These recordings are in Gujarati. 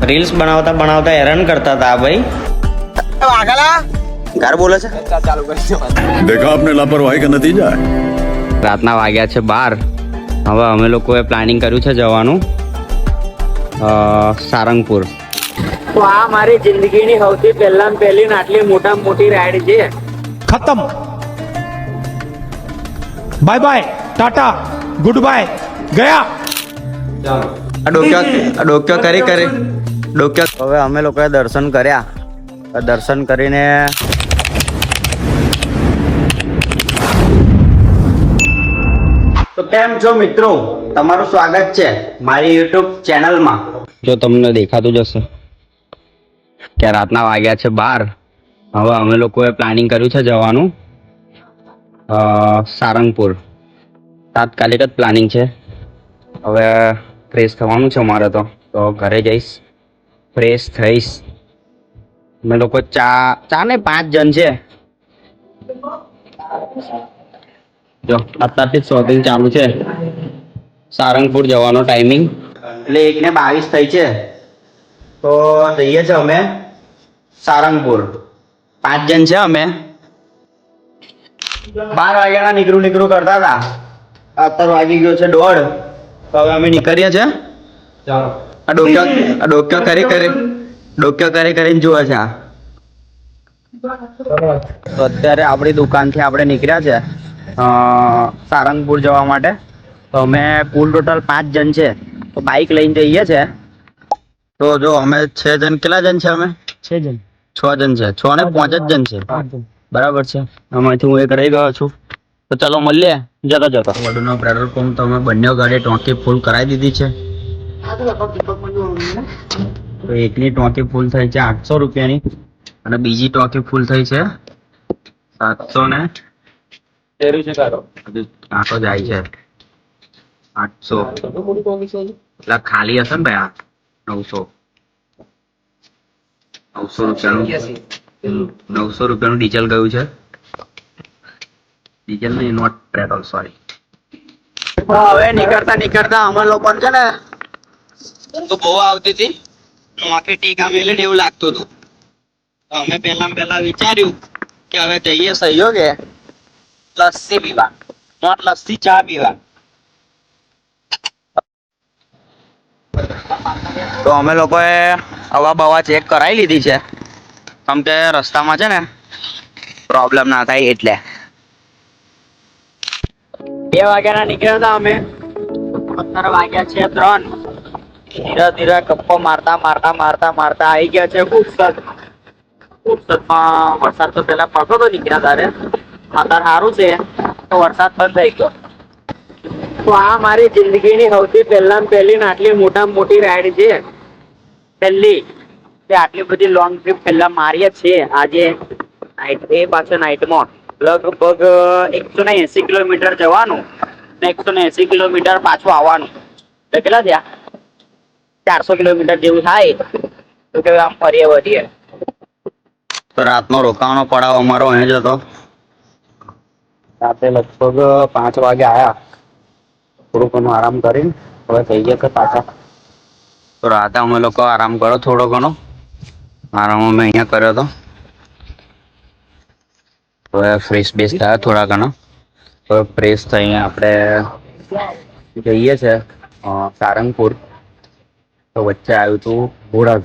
રીલ્સ બનાવતા બનાવતા હેરાન કરતા હતા ભાઈ. ઘર બોલે છે. देखा आपने लापरवाही का नतीजा है। રાતના વાગ્યા છે 12. હવે અમે લોકોએ પ્લાનિંગ કર્યું છે જવાનું સારંગપુર. તો આ મારી જિંદગીની સૌથી પહેલી ને આટલી મોટામાં મોટી રાઈડ છે. खत्म bye bye tata goodbye गया. ડોક્યો કરી હવે અમે લોકોએ દર્શન કર્યા. દર્શન કરીને તો કેમ છો મિત્રો, તમારું સ્વાગત છે મારી યુટ્યુબ ચેનલમાં. જો તમને દેખાતું જ હશે કે રાતના વાગ્યા છે 12. હવે અમે લોકોએ પ્લાનિંગ કર્યું છે જવાનું સારંગપુર. તાત્કાલિક જ પ્લાનિંગ છે. હવે ફ્રેશ થવાનું છે અમારે તો ઘરે જઈશ, ફ્રેશ થઈશ. અમે લોકો ચાર ને 5 જણ છે. જો અત્યારથી શોપિંગ ચાલુ છે. સારંગપુર જવાનો ટાઈમિંગ એટલે 1:22 થઈ છે. તો જઈએ છે અમે સારંગપુર. 5 જણ છે અમે. 12 વાગ્યાના નીકળું કરતા હતા. અત્યારે વાગી ગયો છે 1:30. તો હવે અમે નીકળીએ છીએ. ડોક્યો કરીને જુએ છે. તો અત્યારે આપણી દુકાનથી આપણે નીકળ્યા છે સારંગપુર જવા માટે. તો અમે કુલ ટોટલ 5 જણ છે. તો બાઇક લઈને જઈએ છે. તો જો અમે 6 જણ. કેટલા જણ છે અમે? 6 જણ. 6 જણ છે. 6 ને 5 જ જણ છે. બરાબર છે. આમાંથી હું એક રહી ગયો છું. તો ચલો મળીએ જતા વડુનો પેટ્રોલ પંપ. તો અમે બંને ગાડી ટોંકી ફૂલ કરાવી દીધી છે. તો એકની ટોંકી ફૂલ થઈ છે 800 રૂપિયાની અને બીજી ટોંકી ફૂલ થઈ છે 700 ને આટો જાય છે 800. એટલે ખાલી હશે ને ભાઈ આ 900 રૂપિયાનું ડીઝલ ગયું છે. ડીઝલ નહીં, નોટ પેટ્રોલ, સોરી. હવે નીકળતા અમે લોકો છે ને તો બહુ આવતી હતી. નોકી ટીકા મેલીને એવું લાગતું હતું. તો અમે પહેલા વિચાર્યું કે હવે જઈએ સહયોગે લસ્સી પીવા, નોટ લસ્સી, ચા પીવા. તો અમે લોકોએ હવા બવા ચેક કરાવી લીધી છે, કેમ કે રસ્તામાં છે ને પ્રોબ્લેમ ના થાય એટલે. 2 વાગ્યાના નીકળ્યા હતા અમે. અત્યારે વાગ્યા છે 3. ધીરે ગપ્પો મારતા આવી ગયા છે માં. વરસાદ તો પેલા પડતો તો નીકળ્યા તારે. અત્યારે સારું છે તો વરસાદ બંધ થઈ ગયો. તો આ મારી જિંદગીની સૌથી પહેલી ને આટલી મોટામાં મોટી રાઈડ છે. પહેલી આટલી બધી લોંગ ટ્રીપ પહેલા મારીએ છીએ. આજે પાછળ નાઇટમાં લગભગ 180 કિલોમીટર જવાનું ને 180 કિલોમીટર પાછું આવવાનું. તો કેટલા થયા? 400 કિલોમીટર જેવું થાય. તો કે આમ ફરીએ વળીએ. તો રાતનો રોકાવાનો પડાવ અમારો અહીં જ હતો. રાતે લગભગ 5 વાગે આવ્યા. થોડું ઘણું આરામ કરીને હવે થઈ ગયા પાછા. તો રાતે અમે લોકો આરામ કર્યો. થોડો ઘણો આરામ અમે અહીંયા કર્યો હતો. હવે ફ્રેશ બેસ થયા થોડા ઘણા. હવે ફ્રેશ થઈને આપણે જઈએ છે સારંગપુર. તો વચ્ચે આવ્યું હતું બોરજ.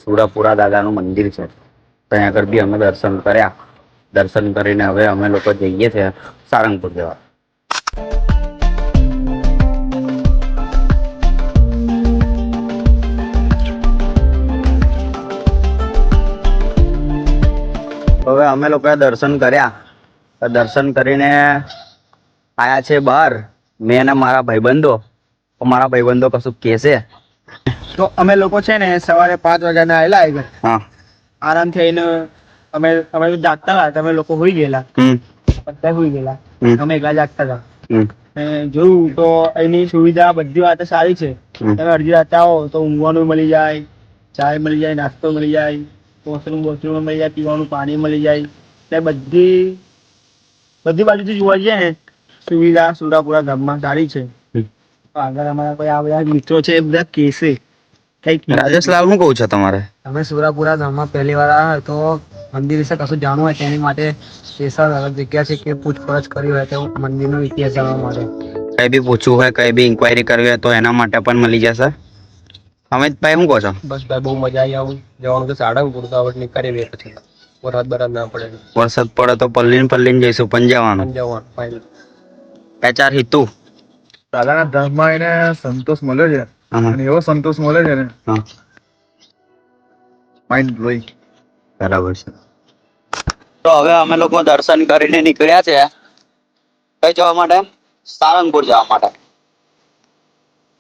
સુરાપુરા દાદાનું મંદિર છે. ત્યાં આગળ બી અમે દર્શન કર્યા. દર્શન કરીને હવે અમે લોકો જઈએ છીએ સારંગપુર જવા. હવે અમે લોકોએ દર્શન કર્યા. દર્શન કરીને આયા છે બહાર. મેં અને મારા ભાઈબંધો. કશું કહેશે. તો અમે લોકો છે ને સવારે 5 વાગ્યાના આવેલા. હા, આરામથી આવીને અમે જાગતા હતા. તમે લોકો હોઈ ગયેલા. બધા હોઈ ગયેલા. અમે એકલા જાગતા હતા. જોયું તો એની સુવિધા બધી વાત સારી છે. તમે અડધી રાતે આવો તો ઊંઘવાનું મળી જાય, ચાય મળી જાય, નાસ્તો મળી જાય, વોશરૂમ મળી જાય, પીવાનું પાણી મળી જાય. એટલે બધી બાજુથી જોવા જઈએ ને સુવિધા સુરાપુરા ગામમાં સારી છે. આગળ અમારા કોઈ આ બધા મિત્રો છે એ બધા કહેશે રાજેશલાલ શું કહું છે તમારે? તમે સુરાપુરા ધામમાં પહેલી વાર આવ્યા તો મંદિર વિશે કશું જાણવું હોય તેની માટે સ્પેશિયલ અલગ જગ્યા છે કે પૂછપરછ કરી હોય તો મંદિરનો ઇતિહાસ જાણવા માટે. કઈ બી પૂછવું હોય, કઈ બી ઇન્ક્વાયરી કરવી હોય તો એના માટે પણ મળી જશે. અમિતભાઈ શું કહો છો? બસ ભાઈ બહુ મજા આવી આવું જવાનું તો સાળંગપુર તો આવડ નીકળી બે પછી વરસાદ બરાદ ના પડે વરસાદ પડે તો પલ્લીને જઈશું પણ જવાનું. જવાનું ફાઇનલ. પેચાર હિતુ. દાદાના ધામમાં એને સંતોષ મળ્યો છે અને એવો સંતોષ મળે છે ને હા માઇન્ડ બ્લોઈંગ. બરાબર છે. તો હવે અમે લોકો દર્શન કરીને નીકળ્યા છે કઈ જવા માટે? સારંગપુર જવા માટે.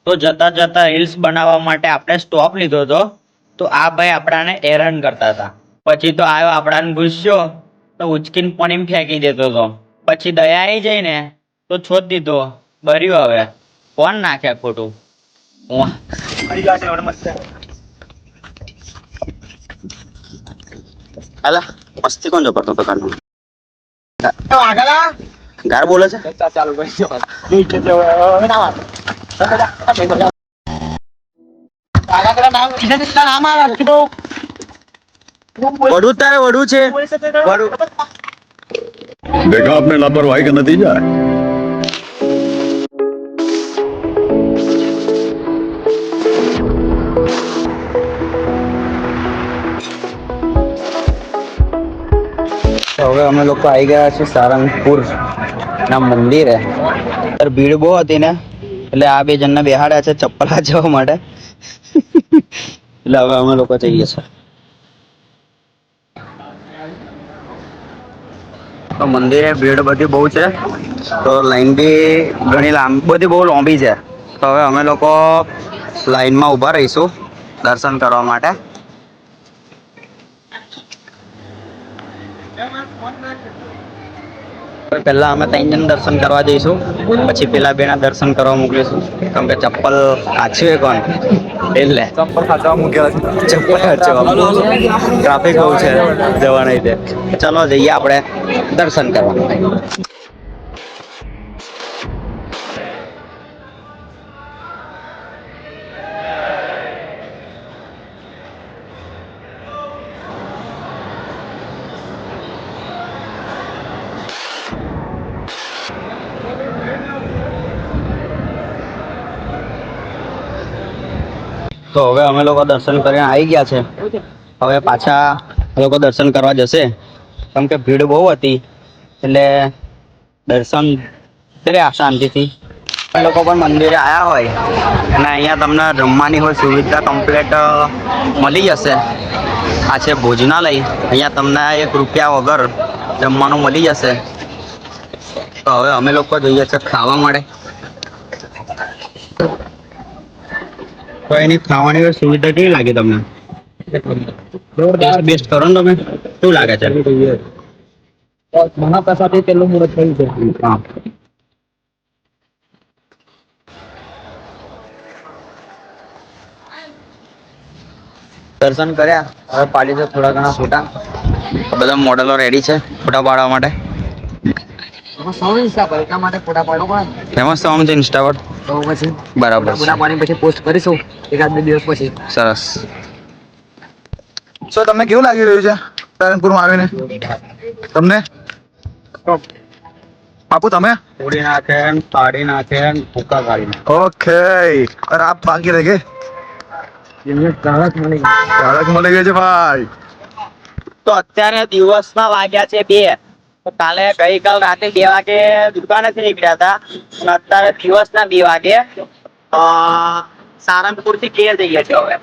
તો જતા જતા રીલ્સ બનાવવા માટે આપણે સ્ટોપ લીધો હતો. તો આ ભાઈ આપણાને હેરાન કરતા હતા. પછી તો આવ્યો આપણાને ગુસ્સો તો ઉચકીને પાણી ફેંકી દેતો હતો. પછી દયા આવી જઈ ને તો છોડ દીધો. ભર્યું હવે કોણ નાખે ખોટું. હાલા મસ્તી કોણ જપરતો હતો કારનો? ગાર બોલે છે. ચાલુ કરી વડું તારે વડું છે. देखा आपने लापरवाही का नतीजा है. હવે અમે લોકો આવી ગયા છે સારંગપુર ના મંદિરે. ભીડ બહુ હતી ને એટલે આ બે જણને બેહાડ્યા છે ચપ્પલ જવા માટે. એટલે હવે અમે લોકો જઈએ છીએ. તો મંદિરે ભીડ બધી બહુ છે તો લાઈન બી ઘણી બધી બહુ લાંબી છે. તો હવે અમે લોકો લાઈનમાં ઊભા રહીશું દર્શન કરવા માટે. પહેલા અમે ત્રણ જણ દર્શન કરવા જઈશું પછી પેલા બેના દર્શન કરવા મોકલીશું કેમ કે ચપ્પલ કાચવે કોણ એટલે ચપ્પલ ખાતા મૂકેલા છે. ચપ્પલ ટ્રાફિક બહુ છે જવાના રીતે. ચલો જઈએ આપણે દર્શન કરવા. તો હવે અમે લોકો દર્શન કરીને આવી ગયા છે. હવે પાછા લોકો દર્શન કરવા જશે કેમ કે ભીડ બહુ હતી એટલે દર્શન કર્યા શાંતિથી. એ લોકો પણ મંદિરે આવ્યા હોય અને અહીંયા તમને જમવાની હોય સુવિધા કમ્પ્લીટ મળી જશે. આ છે ભોજનાલય. અહીંયા તમને 1 રૂપિયા વગર જમવાનું મળી જશે. તો હવે અમે લોકો જઈએ છીએ ખાવા માટે. તો એની ખાવાની સુવિધા કેવી લાગે તમને? બેસ્ટ કરો ને તમે. શું લાગે છે? મહાપ્રસાદ પેલું મુહૂર્ત થયું છે. હા. દર્શન કર્યા હવે પાડી છે થોડા ઘણા ફોટા. બધા મોડેલો રેડી છે ફોટા પાડવા માટે. ફેમસ થવાનું છે ઇન્સ્ટા પર. બરાબર છે. પછી પોસ્ટ કરીશું એકાદ 2 દિવસ પછી. સરસ. So, તમને કેવું લાગી રહ્યું છે સારંગપુરમાં આવીને? તમને બાપુ તમે? તોડી નાખે પાડી નાખે ભૂકા કાઢી નાખે. ઓકે અરે આપ બાકી રહે ગए. કાળક મળી કાળક મળી ગઈ છે ભાઈ. તો અત્યારે દિવસના વાગ્યા છે 2. તો કાલે ગઈકાલ રાતે 2 વાગે દુકાનેથી નીકળ્યા હતા અને અત્યારે દિવસના 2 વાગે સારંગપુર થી ઘેર જઈએ છીએ હવે.